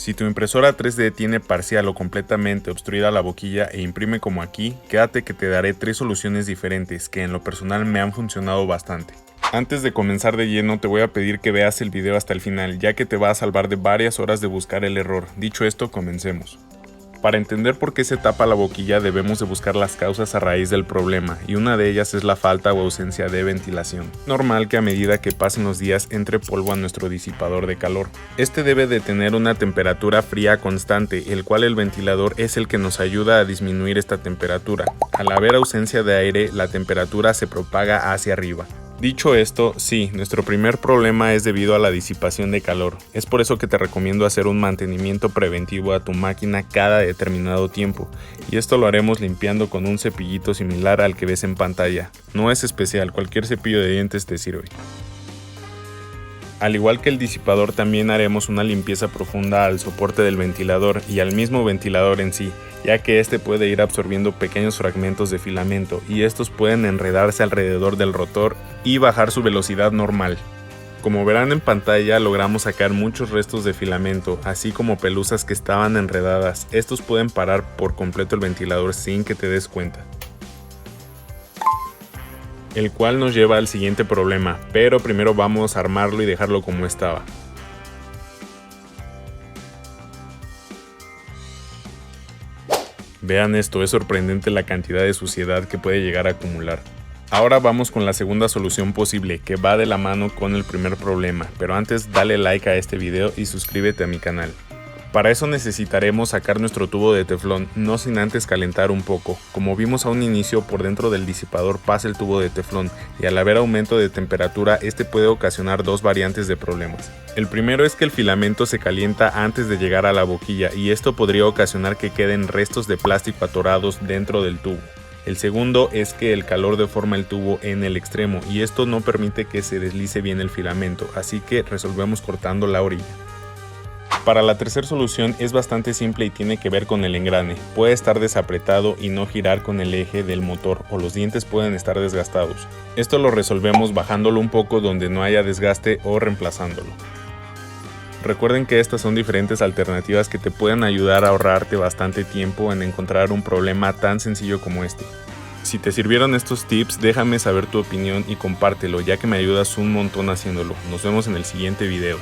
Si tu impresora 3D tiene parcial o completamente obstruida la boquilla e imprime como aquí, quédate que te daré 3 soluciones diferentes que en lo personal me han funcionado bastante. Antes de comenzar de lleno te voy a pedir que veas el video hasta el final, ya que te va a salvar de varias horas de buscar el error. Dicho esto, comencemos. Para entender por qué se tapa la boquilla debemos de buscar las causas a raíz del problema, y una de ellas es la falta o ausencia de ventilación. Normal que a medida que pasen los días entre polvo a nuestro disipador de calor. Este debe de tener una temperatura fría constante, el cual el ventilador es el que nos ayuda a disminuir esta temperatura. Al haber ausencia de aire, la temperatura se propaga hacia arriba. Dicho esto, sí, nuestro primer problema es debido a la disipación de calor. Es por eso que te recomiendo hacer un mantenimiento preventivo a tu máquina cada determinado tiempo, y esto lo haremos limpiando con un cepillito similar al que ves en pantalla. No es especial, cualquier cepillo de dientes te sirve. Al igual que el disipador, también haremos una limpieza profunda al soporte del ventilador y al mismo ventilador en sí, ya que este puede ir absorbiendo pequeños fragmentos de filamento y estos pueden enredarse alrededor del rotor y bajar su velocidad normal. Como verán en pantalla, logramos sacar muchos restos de filamento, así como pelusas que estaban enredadas. Estos pueden parar por completo el ventilador sin que te des cuenta. El cual nos lleva al siguiente problema, pero primero vamos a armarlo y dejarlo como estaba. Vean esto, es sorprendente la cantidad de suciedad que puede llegar a acumular. Ahora vamos con la segunda solución posible, que va de la mano con el primer problema, pero antes dale like a este video y suscríbete a mi canal. Para eso necesitaremos sacar nuestro tubo de teflón, no sin antes calentar un poco. Como vimos a un inicio, por dentro del disipador pasa el tubo de teflón, y al haber aumento de temperatura, este puede ocasionar dos variantes de problemas. El primero es que el filamento se calienta antes de llegar a la boquilla, y esto podría ocasionar que queden restos de plástico atorados dentro del tubo. El segundo es que el calor deforma el tubo en el extremo, y esto no permite que se deslice bien el filamento, así que resolvemos cortando la orilla. Para la tercera solución es bastante simple y tiene que ver con el engrane. Puede estar desapretado y no girar con el eje del motor, o los dientes pueden estar desgastados. Esto lo resolvemos bajándolo un poco donde no haya desgaste o reemplazándolo. Recuerden que estas son diferentes alternativas que te pueden ayudar a ahorrarte bastante tiempo en encontrar un problema tan sencillo como este. Si te sirvieron estos tips, déjame saber tu opinión y compártelo, ya que me ayudas un montón haciéndolo. Nos vemos en el siguiente video.